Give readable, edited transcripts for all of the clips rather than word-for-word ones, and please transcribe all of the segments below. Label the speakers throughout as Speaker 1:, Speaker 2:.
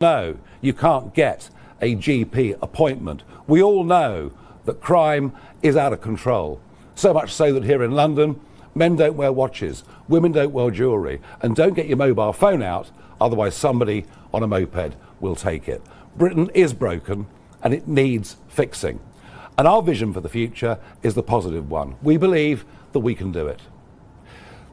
Speaker 1: know you can't get a GP appointment. We all know that crime is out of control. So much so that here in London, men don't wear watches, women don't wear jewellery, and don't get your mobile phone out, otherwise somebody on a moped will take it. Britain is broken and it needs fixing. And our vision for the future is the positive one. We believe that we can do it.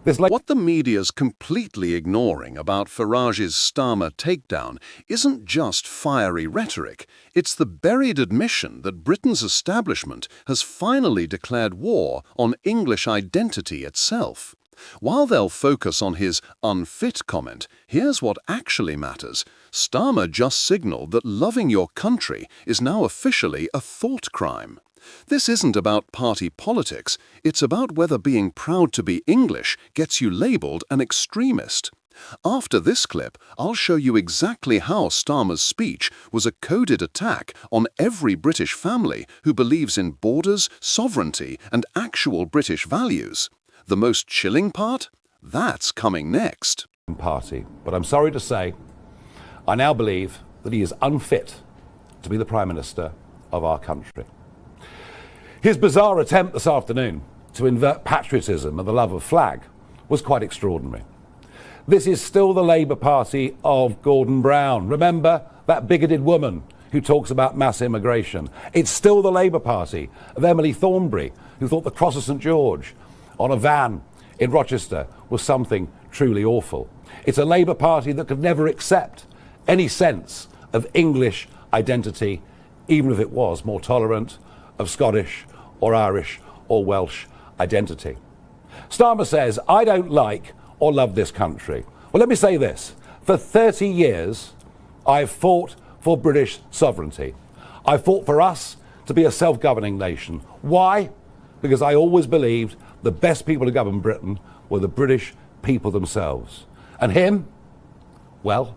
Speaker 2: What the media's completely ignoring about Farage's Starmer takedown isn't just fiery rhetoric, it's the buried admission that Britain's establishment has finally declared war on English identity itself. While they'll focus on his unfit comment, here's what actually matters. Starmer just signalled that loving your country is now officially a thought crime. This isn't about party politics, it's about whether being proud to be English gets you labelled an extremist. After this clip, I'll show you exactly how Starmer's speech was a coded attack on every British family who believes in borders, sovereignty, and actual British values. The most chilling part? That's coming next.
Speaker 1: Party, but I'm sorry to say, I now believe that he is unfit to be the Prime Minister of our country. His bizarre attempt this afternoon to invert patriotism and the love of flag was quite extraordinary. This is still the Labour Party of Gordon Brown. Remember that bigoted woman who talks about mass immigration? It's still the Labour Party of Emily Thornberry, who thought the Cross of St George on a van in Rochester was something truly awful. It's a Labour Party that could never accept any sense of English identity, even if it was more tolerant of Scottish or Irish or Welsh identity. Starmer says, I don't like or love this country. Well, let me say this. For 30 years, I've fought for British sovereignty. I fought for us to be a self-governing nation. Why? Because I always believed the best people to govern Britain were the British people themselves. And him? Well,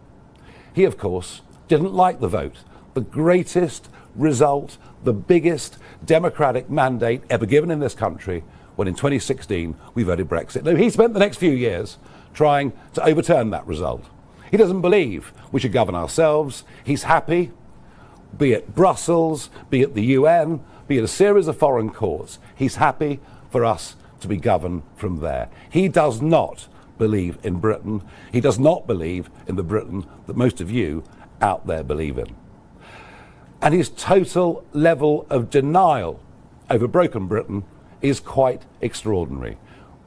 Speaker 1: he, of course, didn't like the vote. The greatest result, the biggest democratic mandate ever given in this country, when in 2016 we voted Brexit. Now, he spent the next few years trying to overturn that result. He doesn't believe we should govern ourselves. He's happy, be it Brussels, be it the UN, be it a series of foreign courts. He's happy for us to be governed from there. He does not believe in Britain. He does not believe in the Britain that most of you out there believe in. And his total level of denial over broken Britain is quite extraordinary.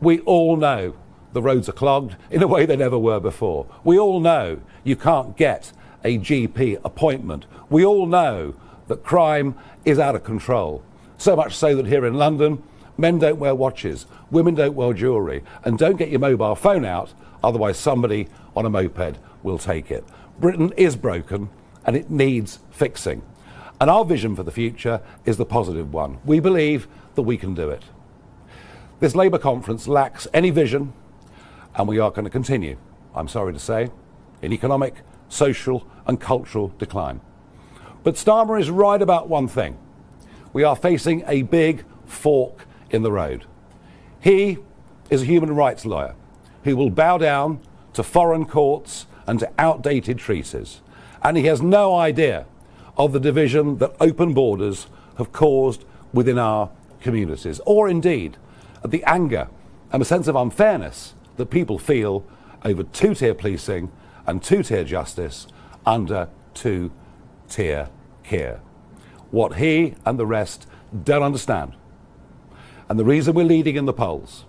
Speaker 1: We all know the roads are clogged in a way they never were before. We all know you can't get a GP appointment. We all know that crime is out of control. So much so that here in London, men don't wear watches, women don't wear jewellery, and don't get your mobile phone out, otherwise somebody on a moped will take it. Britain is broken and it needs fixing. And our vision for the future is the positive one. We believe that we can do it. This Labour conference lacks any vision, and we are going to continue, I'm sorry to say, in economic, social and cultural decline. But Starmer is right about one thing. We are facing a big fork in the road. He is a human rights lawyer who will bow down to foreign courts and to outdated treaties. And he has no idea of the division that open borders have caused within our communities, or indeed the anger and a sense of unfairness that people feel over two-tier policing and two-tier justice under two-tier care. What he and the rest don't understand, and the reason we're leading in the polls,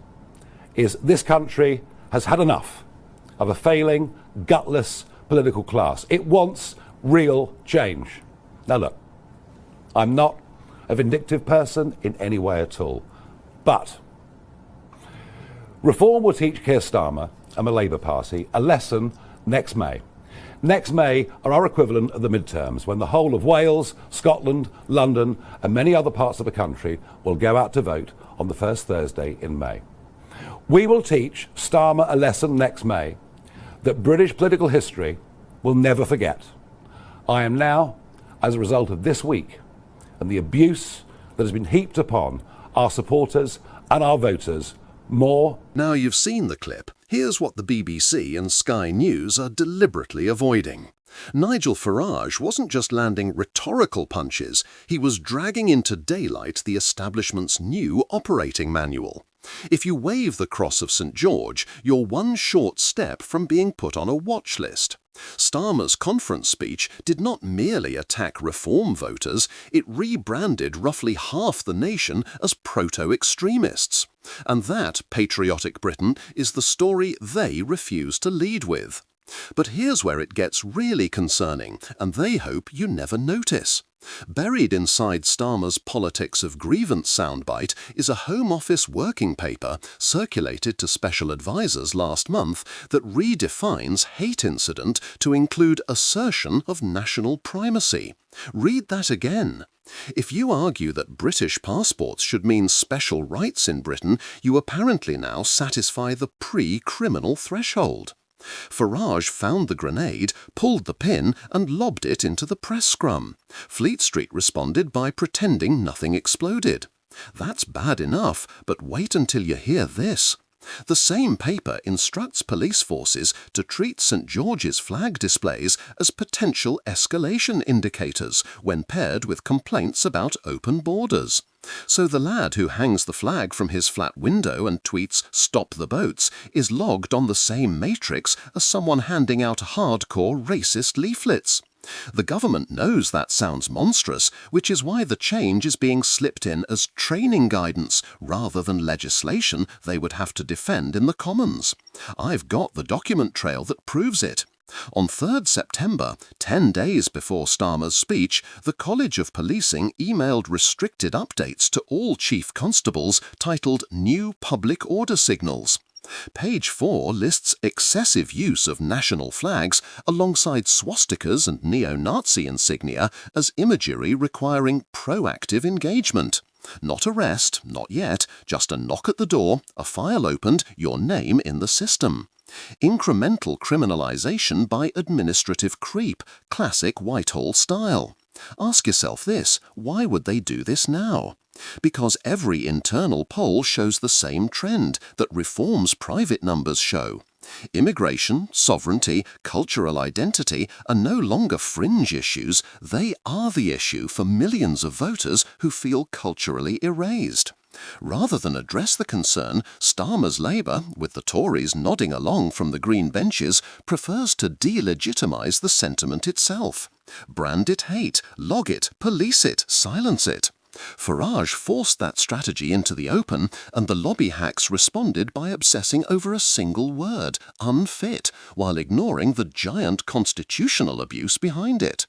Speaker 1: is this country has had enough of a failing, gutless political class. It wants real change. Now look, I'm not a vindictive person in any way at all, but reform will teach Keir Starmer and the Labour Party a lesson next May. Next May are our equivalent of the midterms, when the whole of Wales, Scotland, London and many other parts of the country will go out to vote on the first Thursday in May. We will teach Starmer a lesson next May that British political history will never forget. I am now, as a result of this week and the abuse that has been heaped upon our supporters and our voters, more.
Speaker 2: Now you've seen the clip, here's what the BBC and Sky News are deliberately avoiding. Nigel Farage wasn't just landing rhetorical punches, he was dragging into daylight the establishment's new operating manual. If you wave the cross of St. George, you're one short step from being put on a watch list. Starmer's conference speech did not merely attack reform voters, it rebranded roughly half the nation as proto-extremists. And that, patriotic Britain, is the story they refuse to lead with. But here's where it gets really concerning, and they hope you never notice. Buried inside Starmer's Politics of Grievance soundbite is a Home Office working paper circulated to special advisers last month that redefines hate incident to include assertion of national primacy. Read that again. If you argue that British passports should mean special rights in Britain, you apparently now satisfy the pre-criminal threshold. Farage found the grenade, pulled the pin and lobbed it into the press scrum. Fleet Street responded by pretending nothing exploded. That's bad enough, but wait until you hear this. The same paper instructs police forces to treat St. George's flag displays as potential escalation indicators when paired with complaints about open borders. So the lad who hangs the flag from his flat window and tweets "Stop the boats" is logged on the same matrix as someone handing out hardcore racist leaflets. The government knows that sounds monstrous, which is why the change is being slipped in as training guidance rather than legislation they would have to defend in the Commons. I've got the document trail that proves it. On 3rd September, 10 days before Starmer's speech, the College of Policing emailed restricted updates to all chief constables titled New Public Order Signals. Page 4 lists excessive use of national flags alongside swastikas and neo-Nazi insignia as imagery requiring proactive engagement. Not arrest, not yet, just a knock at the door, a file opened, your name in the system. Incremental criminalization by administrative creep, classic Whitehall style. Ask yourself this, why would they do this now? Because every internal poll shows the same trend that Reform's private numbers show. Immigration, sovereignty, cultural identity are no longer fringe issues, they are the issue for millions of voters who feel culturally erased. Rather than address the concern, Starmer's Labour, with the Tories nodding along from the green benches, prefers to delegitimise the sentiment itself. Brand it hate, log it, police it, silence it. Farage forced that strategy into the open, and the lobby hacks responded by obsessing over a single word, unfit, while ignoring the giant constitutional abuse behind it.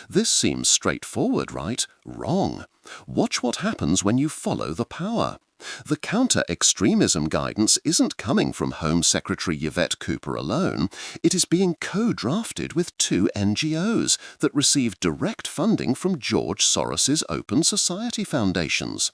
Speaker 2: This seems straightforward, right? Wrong. Watch what happens when you follow the power. The counter-extremism guidance isn't coming from Home Secretary Yvette Cooper alone. It is being co-drafted with 2 NGOs that receive direct funding from George Soros's Open Society Foundations.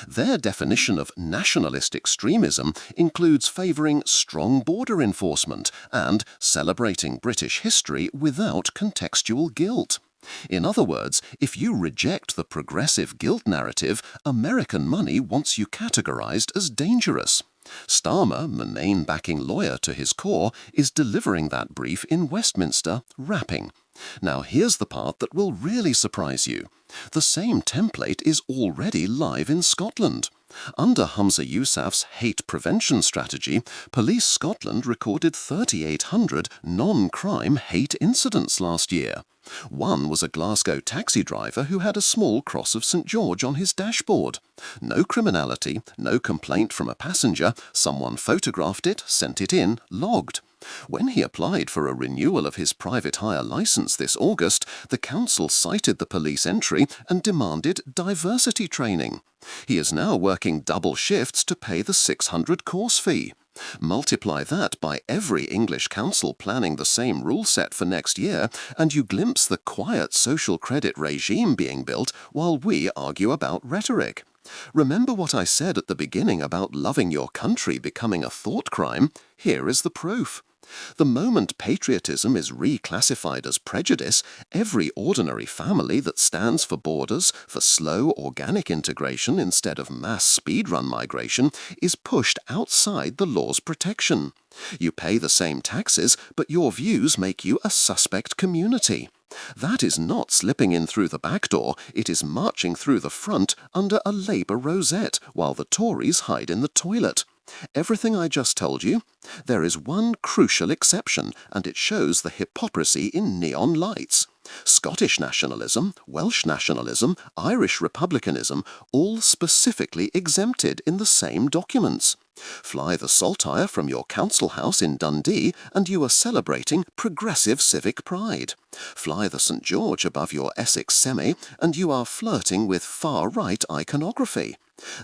Speaker 2: Their definition of nationalist extremism includes favouring strong border enforcement and celebrating British history without contextual guilt. In other words, if you reject the progressive guilt narrative, American money wants you categorized as dangerous. Starmer, Murnane-backing lawyer to his core, is delivering that brief in Westminster, rapping. Now here's the part that will really surprise you. The same template is already live in Scotland. Under Humza Yousaf's hate prevention strategy, Police Scotland recorded 3,800 non-crime hate incidents last year. One was a Glasgow taxi driver who had a small cross of St. George on his dashboard. No criminality, no complaint from a passenger, someone photographed it, sent it in, logged. When he applied for a renewal of his private hire licence this August, the council cited the police entry and demanded diversity training. He is now working double shifts to pay the £600 course fee. Multiply that by every English council planning the same rule set for next year, and you glimpse the quiet social credit regime being built while we argue about rhetoric. Remember what I said at the beginning about loving your country becoming a thought crime? Here is the proof. The moment patriotism is reclassified as prejudice, every ordinary family that stands for borders, for slow organic integration instead of mass speedrun migration, is pushed outside the law's protection. You pay the same taxes, but your views make you a suspect community. That is not slipping in through the back door, it is marching through the front under a Labour rosette while the Tories hide in the toilet. Everything I just told you? There is one crucial exception, and it shows the hypocrisy in neon lights. Scottish nationalism, Welsh nationalism, Irish republicanism, all specifically exempted in the same documents. Fly the saltire from your council house in Dundee and you are celebrating progressive civic pride. Fly the St George above your Essex semi and you are flirting with far-right iconography.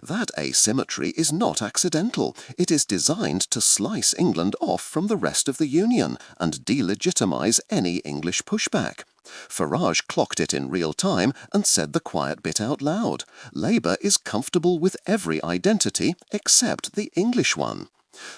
Speaker 2: That asymmetry is not accidental. It is designed to slice England off from the rest of the Union and delegitimise any English pushback. Farage clocked it in real time and said the quiet bit out loud. Labour is comfortable with every identity except the English one.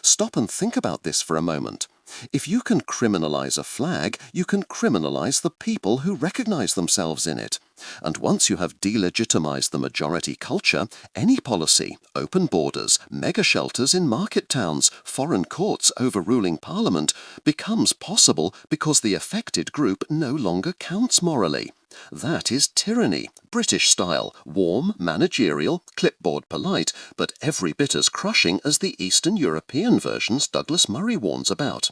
Speaker 2: Stop and think about this for a moment. If you can criminalise a flag, you can criminalise the people who recognise themselves in it. And once you have delegitimised the majority culture, any policy, open borders, mega shelters in market towns, foreign courts overruling parliament, becomes possible because the affected group no longer counts morally. That is tyranny, British style, warm, managerial, clipboard polite, but every bit as crushing as the Eastern European versions Douglas Murray warns about.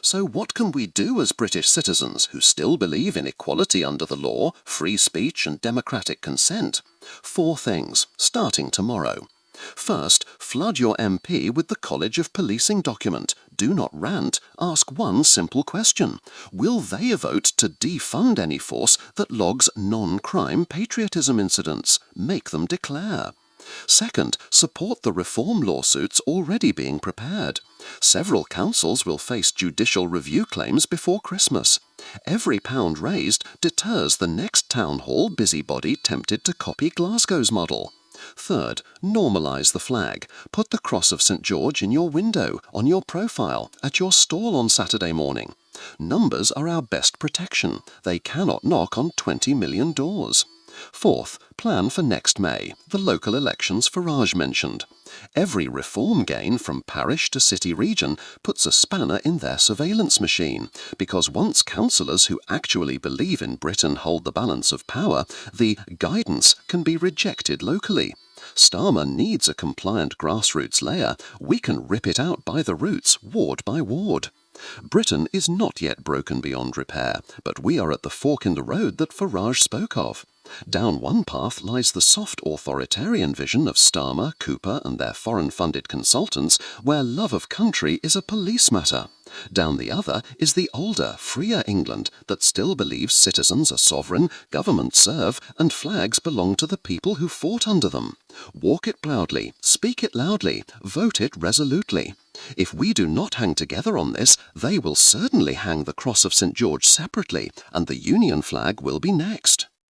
Speaker 2: So what can we do as British citizens who still believe in equality under the law, free speech and democratic consent? 4 things, starting tomorrow. First, flood your MP with the College of Policing document. Do not rant. Ask one simple question. Will they vote to defund any force that logs non-crime patriotism incidents? Make them declare. Second, support the reform lawsuits already being prepared. Several councils will face judicial review claims before Christmas. Every pound raised deters the next town hall busybody tempted to copy Glasgow's model. Third, normalise the flag. Put the cross of St George in your window, on your profile, at your stall on Saturday morning. Numbers are our best protection. They cannot knock on 20 million doors. Fourth, plan for next May, the local elections Farage mentioned. Every reform gain from parish to city region puts a spanner in their surveillance machine, because once councillors who actually believe in Britain hold the balance of power, the guidance can be rejected locally. Starmer needs a compliant grassroots layer. We can rip it out by the roots, ward by ward. Britain is not yet broken beyond repair, but we are at the fork in the road that Farage spoke of. Down one path lies the soft authoritarian vision of Starmer, Cooper and their foreign-funded consultants, where love of country is a police matter. Down the other is the older, freer England that still believes citizens are sovereign, governments serve, and flags belong to the people who fought under them. Walk it proudly, speak it loudly, vote it resolutely. If we do not hang together on this, they will certainly hang the cross of St George separately, and the Union flag will be next.